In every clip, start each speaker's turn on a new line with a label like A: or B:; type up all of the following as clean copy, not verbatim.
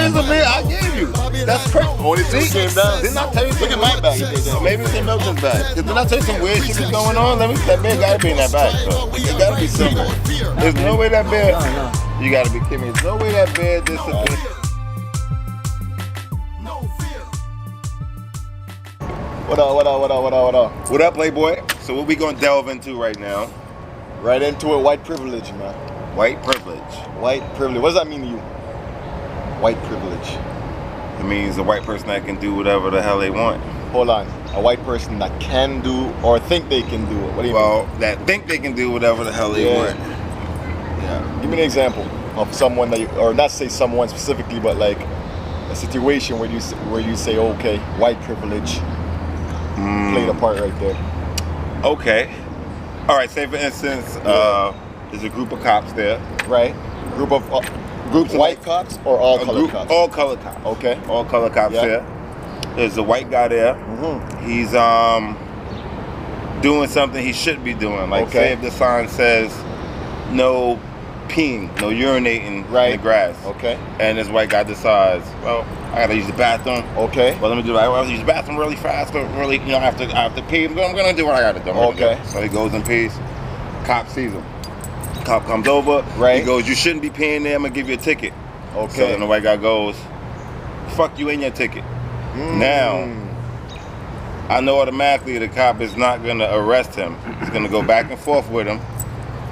A: is a man I gave you. That's crazy.
B: Only two came down.
A: Didn't I tell you
B: Look
A: some
B: at my bag.
A: Maybe it's in Milton's bag. Cause didn't I tell you some weird shit was going on? That bear gotta be in that bag. So it gotta be somewhere. There's no way that bear.
C: No.
A: You gotta be kidding me. There's no way that bear disappeared.
B: What up?
A: What up, Playboy? So what we gonna delve into right now?
B: Right into it, white privilege, man.
A: White privilege.
B: White privilege. What does that mean to you? White privilege.
A: It means a white person that can do whatever the hell they want.
B: Hold on. A white person that can do or think they can do it. What do you mean?
A: That think they can do whatever the hell they want.
B: Yeah. Give me an example of someone that you, or not say someone specifically, but like a situation where you say, okay, white privilege played a part right there.
A: Okay. All right. Say for instance, there's a group of cops there.
B: Right. Groups of white cops or all colored cops?
A: All colored cops.
B: Okay.
A: All colored cops there. There's a white guy there.
B: Mm-hmm.
A: He's doing something he shouldn't be doing. Like say if the sign says no peeing, no urinating in the grass.
B: Okay.
A: And this white guy decides, well, I gotta use the bathroom.
B: Okay.
A: Well, let me do that. I want to use the bathroom really fast, or really, I have to pee. I'm gonna do what I gotta do.
B: Okay.
A: So he goes in peace. Cop sees him. Cop comes over.
B: Right.
A: He goes, you shouldn't be peeing there. I'm gonna give you a ticket.
B: Okay.
A: So then the white guy goes, fuck you and your ticket. Now, I know automatically the cop is not gonna arrest him. He's gonna go back and forth with him,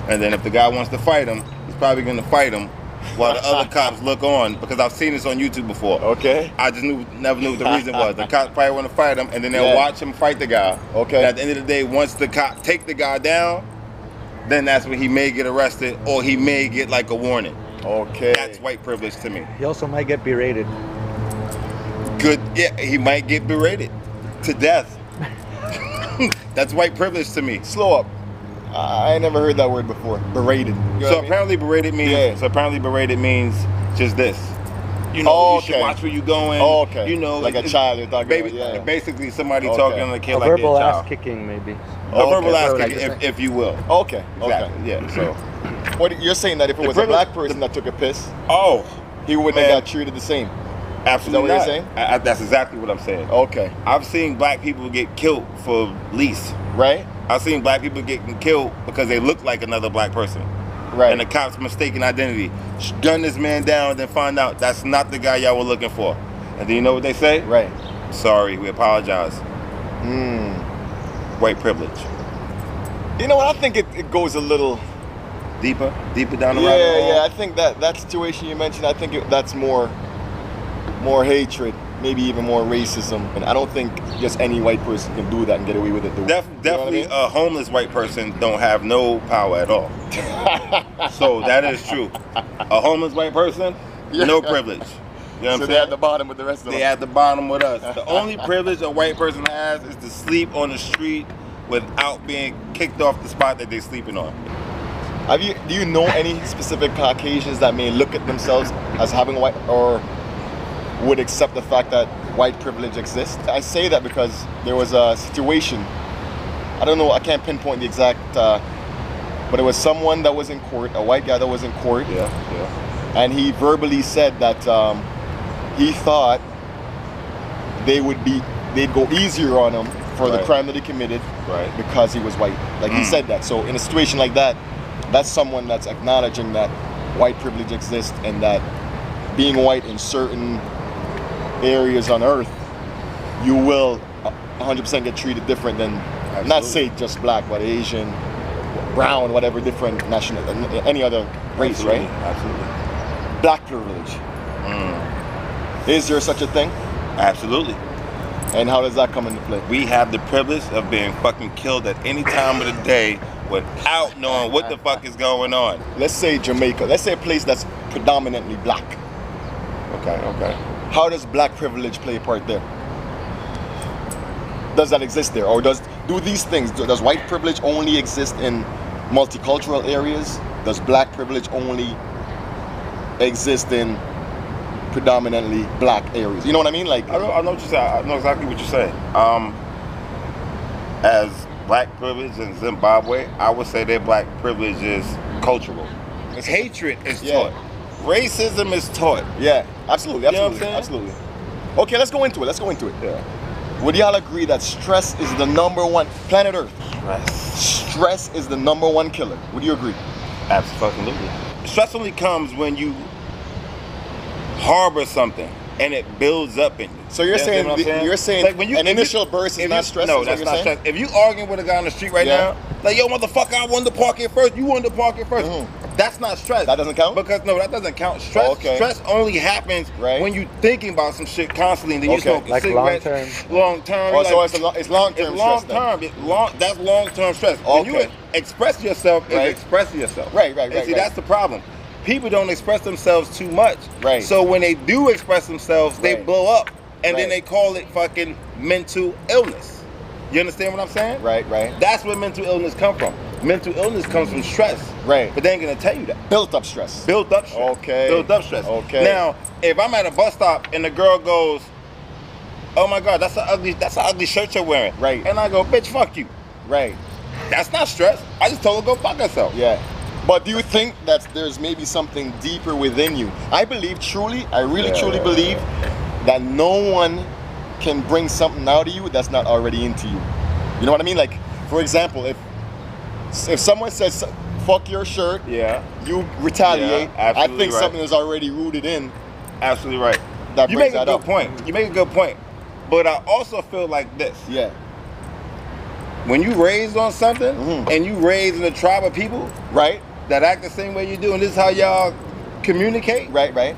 A: and then if the guy wants to fight him, he's probably gonna fight him while the other cops look on, because I've seen this on YouTube before.
B: Okay.
A: I just never knew what the reason was. The cops probably want to fight him, and then they'll watch him fight the guy.
B: Okay.
A: And at the end of the day, once the cop take the guy down, then that's when he may get arrested, or he may get like a warning.
B: Okay.
A: That's white privilege to me.
C: He also might get berated.
A: Good, yeah, he might get berated to death. That's white privilege to me.
B: Slow up. I never heard that word before. Berated. You know
A: So apparently berated means. So apparently berated means just this. You know, you should watch where you going.
B: Oh, okay.
A: You know,
B: like a child you're talking about. Yeah.
A: Basically, somebody talking to a kid
C: a
A: like
C: verbal
A: a child.
C: ass kicking, maybe.
A: A verbal ass kicking, if you will.
B: Okay.
A: Exactly.
B: Okay.
A: Yeah. So.
B: What you're saying that if it was a black person that took a piss, he wouldn't have got treated the same.
A: Absolutely
B: Is that what you're saying?
A: That's exactly what I'm saying.
B: Okay.
A: I've seen black people get killed for lease.
B: Right.
A: I've seen black people getting killed because they look like another black person.
B: Right.
A: And the cops mistaken identity. Gun this man down, then find out that's not the guy y'all were looking for. And then you know what they say?
B: Right.
A: Sorry, we apologize. White privilege.
B: You know what? I think it goes a little
A: deeper down the rabbit hole.
B: Yeah. I think that situation you mentioned, I think that's more hatred, maybe even more racism. And I don't think just any white person can do that and get away with it.
A: Definitely, a homeless white person don't have no power at all. So that is true. A homeless white person, no privilege. You know what I'm saying?
B: They're at the bottom with the rest of them.
A: They at the bottom with us. The only privilege a white person has is to sleep on the street without being kicked off the spot that they're sleeping on.
B: Do you know any specific Caucasians that may look at themselves as having white, or would accept the fact that white privilege exists? I say that because there was a situation, I don't know, I can't pinpoint the exact, but it was someone that was in court, a white guy that was in court. And he verbally said that he thought they'd go easier on him for the crime that he committed because he was white. Like he said that. So in a situation like that, that's someone that's acknowledging that white privilege exists, and that being white in certain areas on earth, you will 100% get treated different than, not say just black, but Asian, brown, whatever, different national, any other race, right?
A: Absolutely.
B: Black privilege. Is there such a thing?
A: Absolutely.
B: And how does that come into play?
A: We have the privilege of being fucking killed at any time of the day without knowing what the fuck is going on.
B: Let's say Jamaica. Let's say a place that's predominantly black.
A: Okay.
B: How does black privilege play a part there? Does that exist there? Or does white privilege only exist in multicultural areas? Does black privilege only exist in predominantly black areas? You know what I mean? Like,
A: I know what you're saying. I know exactly what you're saying. As black privilege in Zimbabwe, I would say that black privilege is cultural. Hatred is taught. racism is taught.
B: Yeah, absolutely,
A: You know what I'm
B: absolutely,
A: saying?
B: absolutely. Okay, let's go into it. Let's go into it. Yeah. Would y'all agree that stress is the #1 planet Earth? Stress is the #1 killer. Would you agree?
A: Absolutely. Stress only comes when you harbor something and it builds up in you.
B: So you're saying
A: Like when
B: an initial burst is not stress?
A: No, that's not stress. If you arguing with a guy on the street right now, like, yo, motherfucker, I wanted to park here first. You wanted to park here 1st. That's not stress.
B: That doesn't count?
A: Because no, that doesn't count. Stress only happens when you thinking about some shit constantly and then you smoking
C: like
A: cigarettes. Long term.
B: Oh, so it's long term.
A: It's long term. That's long term stress. When you express yourself, it's expressing yourself.
B: Right.
A: And see, that's the problem. People don't express themselves too much.
B: Right.
A: So when they do express themselves, they blow up. And then they call it fucking mental illness. You understand what I'm saying?
B: Right.
A: That's where mental illness come from. Mental illness comes from stress.
B: Right.
A: But they ain't gonna tell you that.
B: Built up stress.
A: Okay. Built up stress.
B: Okay.
A: Now, if I'm at a bus stop and the girl goes, "Oh my God, that's an ugly shirt you're wearing."
B: Right.
A: And I go, "Bitch, fuck you."
B: Right.
A: That's not stress. I just told her to go fuck herself.
B: Yeah. But do you think that there's maybe something deeper within you? I believe truly, I really truly believe that no one can bring something out of you that's not already into you. You know what I mean? Like, for example, if someone says, fuck your shirt, you retaliate, I think something is already rooted in.
A: Absolutely right.
B: You make a good
A: point. You make a good point. But I also feel like this.
B: Yeah.
A: When you raised on something and you raised in a tribe of people that act the same way you do, and this is how y'all communicate.
B: Right.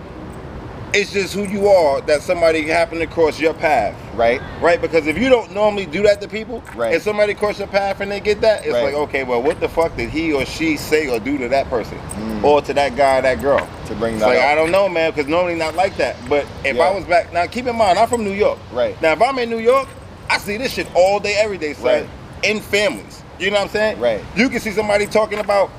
A: It's just who you are that somebody happened to cross your path. Right. Because if you don't normally do that to people, and somebody cross your path and they get that, it's like, okay, well, what the fuck did he or she say or do to that person? Or to that guy or that girl?
B: To bring that
A: up. Like,
B: up.
A: I don't know, man, because normally not like that. But if I was back, now keep in mind, I'm from New York.
B: Right.
A: Now, if I'm in New York, I see this shit all day, every day, son, in families. You know what I'm saying?
B: Right.
A: You can see somebody talking about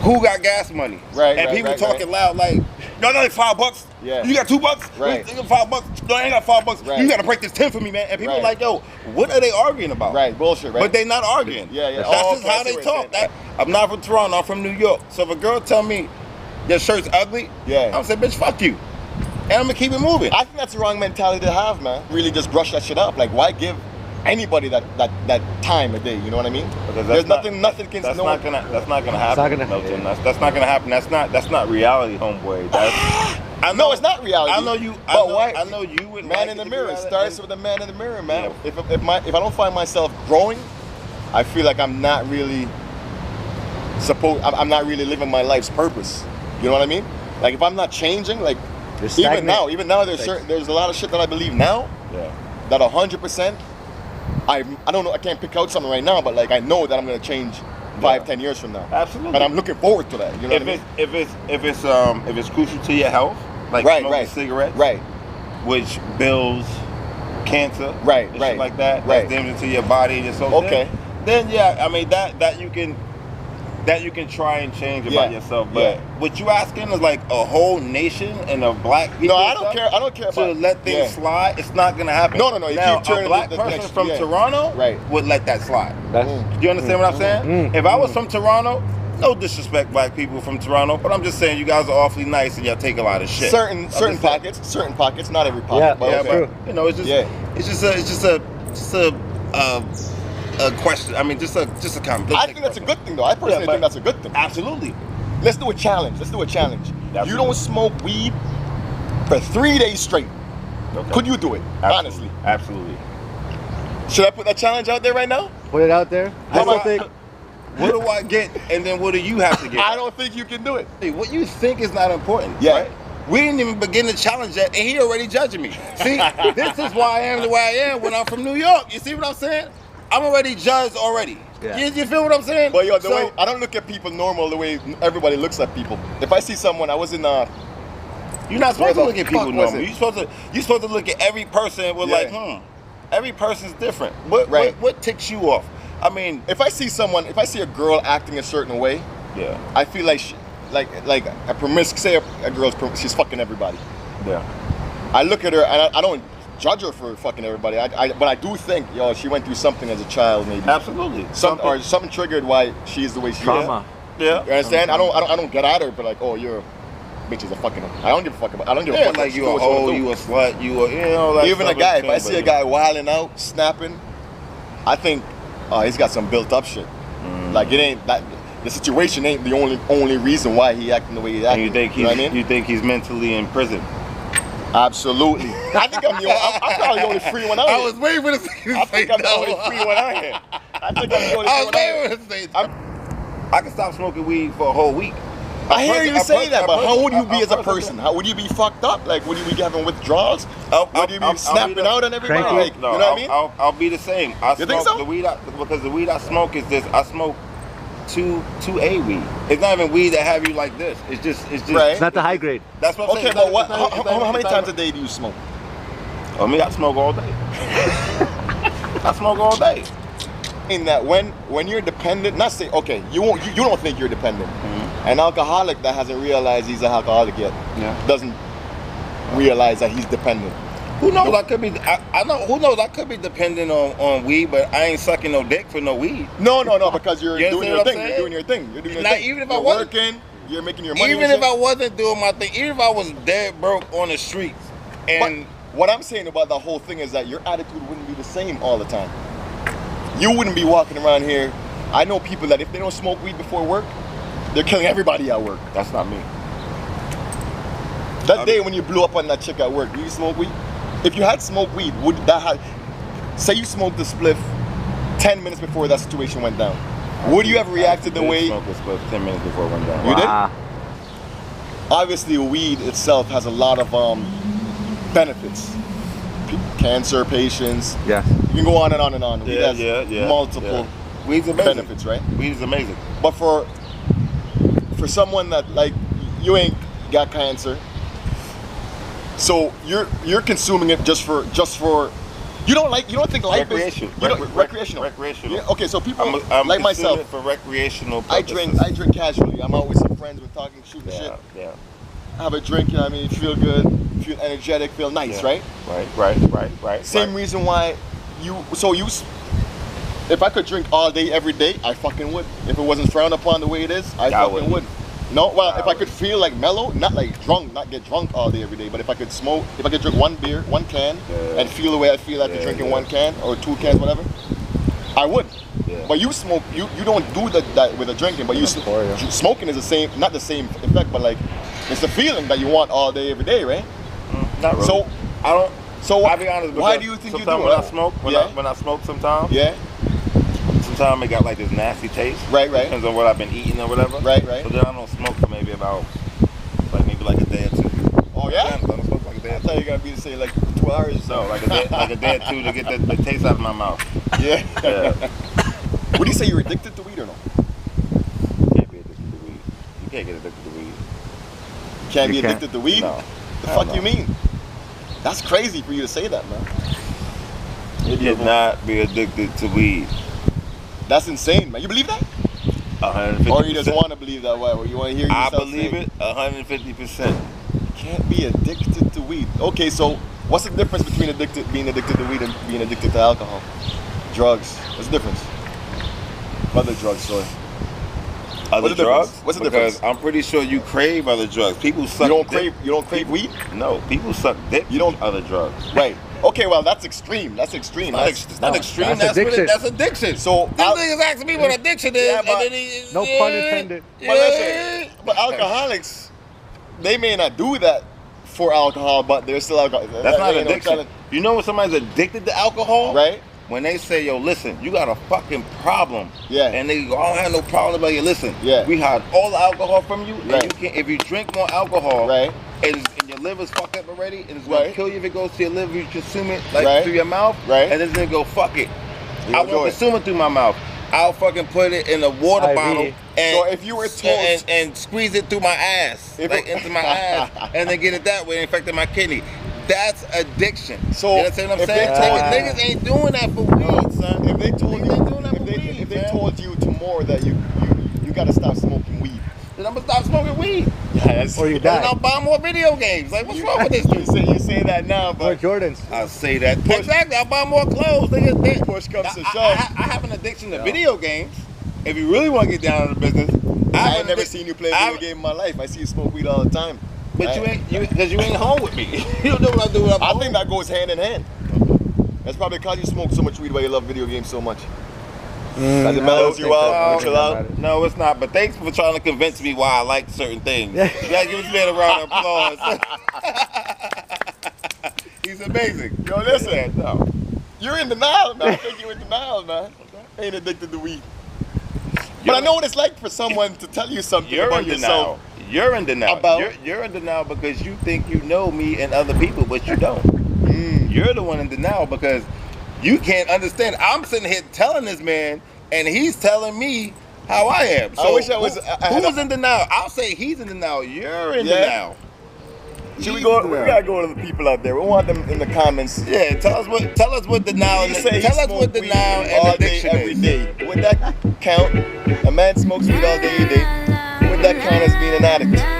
A: who got gas money. And people talking loud like, no, like $5.
B: Yeah.
A: You got $2?
B: Right.
A: You got $5? No, I ain't got $5. You got to break this 10 for me, man. And people are like, yo, what are they arguing about?
B: Bullshit,
A: But they not arguing.
B: Yeah.
A: That's just how they talk. I'm not from Toronto. I'm from New York. So if a girl tell me your shirt's ugly, I'm gonna say, bitch, fuck you. And I'm gonna keep it moving.
B: I think that's the wrong mentality to have, man. Really just brush that shit up. Like, why give anybody that time a day? You know what I mean? There's nothing can.
A: That's not gonna happen. That's not gonna happen. That's not reality, homeboy. I know
B: it's not reality.
A: I know you.
B: Why?
A: I know you would.
B: Man in the mirror. It starts with the man in the mirror, man. If I don't find myself growing, I feel like I'm not really I'm not really living my life's purpose. You know what I mean? Like, if I'm not changing, like even now there's a lot of shit that I believe now. That 100%. I don't know. I can't pick out something right now, but like I know that I'm gonna change 5-10 years from now.
A: Absolutely.
B: And I'm looking forward to that. You know what I mean?
A: If it's crucial to your health, like smoking cigarettes, which builds cancer, shit like that, that's damaging to your body, just then I mean that you can try and change about yourself. But what you asking is like a whole nation and of black people.
B: No, I don't care. I don't care
A: to let things slide. It's not gonna happen.
B: No. You
A: now,
B: keep turning
A: a black person from Toronto would let that slide. You understand what I'm saying? If I was from Toronto, no disrespect black people from Toronto, but I'm just saying you guys are awfully nice and y'all take a lot of shit.
B: Certain pockets, not every pocket.
A: But you know, it's just a question. I mean, just a comment.
B: I think that's a good thing, though. I personally think that's a good thing.
A: Absolutely.
B: Let's do a challenge. You don't smoke weed for 3 days straight. Could you do it? Honestly.
A: Absolutely.
B: Should I put that challenge out there right now?
C: Put it out there.
A: What do I get, and then what do you have to get?
B: I don't think you can do it.
A: What you think is not important, right? We didn't even begin the challenge yet, and he already judging me. See, this is why I am the way I am when I'm from New York. You see what I'm saying? I'm already judged already. You feel what I'm saying?
B: But the way I don't look at people normal the way everybody looks at people. If I see someone, I was in
A: you're not supposed to look at people normal. You're supposed to look at every person with every person's different. What ticks you off? I mean,
B: if I see a girl acting a certain way, I feel like a girl's she's fucking everybody. I look at her and I don't judge her for fucking everybody. But I do think, she went through something as a child, maybe.
A: Absolutely.
B: Something triggered why she's the way she is.
C: Trauma.
B: You understand? I don't get at her, but like, oh, you're bitches are fucking them. I don't give a fuck about. I don't give a
A: Yeah,
B: fuck.
A: like you a hoe, you a slut, you a, you know. Like
B: even a guy. If I see a guy wilding out, snapping, I think he's got some built up shit. Like it ain't that. The situation ain't the only reason why he acting the way he acting.
A: And you think he's mentally in prison?
B: Absolutely. I think I'm probably the only free one out here.
A: I was waiting for the
B: I think I'm the only free one out here. I think I'm the only free one out here.
A: I can stop smoking weed for a whole week.
B: I hear you say that, but how would you be as a person? How would you be fucked up? Like, would you be having withdrawals? Would you be snapping out on everybody? Like,
A: no,
B: you know what I mean?
A: I'll be the same. I
B: you
A: smoke
B: think so?
A: the weed because the weed I smoke is this. I smoke 2A weed. It's not even weed that have you like this. It's just.
B: Right.
C: It's not the high grade.
A: That's what I'm saying.
B: Okay, but how many times a day do you smoke?
A: Oh, me, I smoke all day. I smoke all day.
B: In that when you're dependent, not say okay, you don't think you're dependent. An alcoholic that hasn't realized he's an alcoholic yet doesn't realize that he's dependent.
A: Who knows? I could be. I know. Who knows? I could be dependent on weed, but I ain't sucking no dick for no weed.
B: No, because you're doing your thing. You're doing your thing. You're doing your thing.
A: Even if
B: you're
A: I wasn't
B: working, you're making your money.
A: Even if I wasn't doing my thing, even if I was dead broke on the streets, and
B: what I'm saying about the whole thing is that your attitude wouldn't be the same all the time. You wouldn't be walking around here. I know people that if they don't smoke weed before work, they're killing everybody at work.
A: That's not me.
B: That day when you blew up on that chick at work, do you smoke weed? If you had smoked weed, would that have, say you smoked the spliff 10 minutes before that situation went down, would you have reacted the way?
A: Smoke the spliff 10 minutes before it went down.
B: You did? Obviously, weed itself has a lot of benefits. Cancer patients.
C: Yeah.
B: You can go on and on and on. Weed has multiple
A: Weed's amazing.
B: benefits, right?
A: Weed is amazing.
B: But for someone that like you ain't got cancer, so you're consuming it just for you don't think life is recreational.
A: Recreational.
B: Yeah, okay, so people
A: I'm
B: like myself
A: it for recreational
B: I
A: purposes.
B: drink casually. I'm out with some friends, we're talking, shooting shit.
A: Yeah.
B: Have a drink, you know what I mean? Feel good, feel energetic, feel nice, right?
A: Right.
B: Same reason why if I could drink all day, every day, I fucking would. If it wasn't frowned upon the way it is, I fucking would. No, well, if I could feel like mellow, not like drunk, not get drunk all day, every day, but if I could smoke, if I could drink one beer, one can, and feel the way I feel after drinking one can, or 2 cans, whatever, I would. Yeah. But you smoke, you don't do that with the drinking, but smoking is the same, not the same effect, but like, it's the feeling that you want all day, every day, right?
A: Not really.
B: So,
A: I don't,
B: so
A: I'll be honest,
B: why do you think you do it?
A: When I smoke, when I smoke sometimes, sometimes it got like this nasty taste.
B: Right.
A: Depends on what I've been eating or whatever.
B: Right.
A: So then I don't smoke for maybe about, like a day or 2.
B: Oh yeah?
A: I don't smoke like a day or 2.
B: I thought you were gonna be to say like 2 hours or so.
A: No, like a day or 2 to get the taste out of my mouth.
B: Yeah. Would you say you're addicted to weed or no?
A: You can't be addicted to weed. You can't get addicted to weed.
B: Can't be addicted to weed?
A: No.
B: The fuck you mean? That's crazy for you to say that, man.
A: You cannot be addicted to weed.
B: That's insane, man. You believe that?
A: 150%.
B: Or you just want to believe that way, or you want to hear yourself
A: I believe it 150%.
B: You can't be addicted to weed. Okay, so what's the difference between being addicted to weed and being addicted to alcohol? Drugs. What's the difference? Other drugs, sorry.
A: Other drugs?
B: What's the difference?
A: Because I'm pretty sure you crave other drugs. People suck dick.
B: You don't crave weed?
A: No, people suck dick. You don't other drugs.
B: Right. Okay, well that's extreme. That's extreme.
A: That's not extreme.
C: That's addiction.
A: That's addiction.
B: So
A: this nigga's asking me what addiction is.
B: Yeah, but,
C: no pun intended.
B: But listen, but alcoholics, they may not do that for alcohol, but they're still alcoholics.
A: That's not addiction. You know when somebody's addicted to alcohol?
B: Right.
A: When they say, yo, listen, you got a fucking problem.
B: Yeah.
A: And they go, I don't have no problem about you. Listen,
B: yeah.
A: We hide all the alcohol from you.
B: Right.
A: And if you drink more alcohol,
B: right.
A: and your liver's fucked up already, and it's gonna kill you if it goes to your liver, you consume it through your mouth, and then go, fuck it. I won't consume it through my mouth. I'll fucking put it in a water bottle and,
B: so if you were told
A: and squeeze it through my ass, into my ass, and then get it that way, infecting my kidney. That's addiction.
B: So
A: you understand what I'm saying? Niggas ain't doing that for weed, son.
B: If they told you, if they told you tomorrow that you gotta stop smoking weed,
A: then I'm gonna stop smoking weed.
B: Yes.
C: Or you die.
A: And I'll buy more video games. Like, what's wrong with this dude?
B: You say that now, but
C: Jordans.
A: I say that. Exactly. I'll buy more clothes.
B: Push comes to shove.
A: I have an addiction to video games. If you really want to get down in the business,
B: I ain't never seen you play a video game in my life. I see you smoke weed all the time.
A: But you ain't, because you ain't home with me. You don't know what I do when I'm
B: I
A: home.
B: think that goes hand in hand. That's probably because you smoke so much weed while you love video games so much. That it mellows you out, you chill out.
A: No, it's not. But thanks for trying to convince me why I like certain things. You gotta give this man a round of applause. He's amazing.
B: Yo, listen.
A: Yeah, no.
B: You're in denial, man. I think you're in denial, man. Ain't addicted to weed. But I know what it's like for someone to tell you something about yourself.
A: You're in denial.
B: About?
A: You're in denial because you think you know me and other people, but you don't. You're the one in denial because you can't understand. I'm sitting here telling this man, and he's telling me how I am. So
B: I wish I was.
A: Who's in denial? I'll say he's in denial. You're in denial.
B: Should we go? We gotta go to the people out there. We want them in the comments.
A: Yeah, tell us what denial. Tell us what denial and addiction
B: every day. Would that count? A man smokes weed all day, every day. Would that count as being an addict?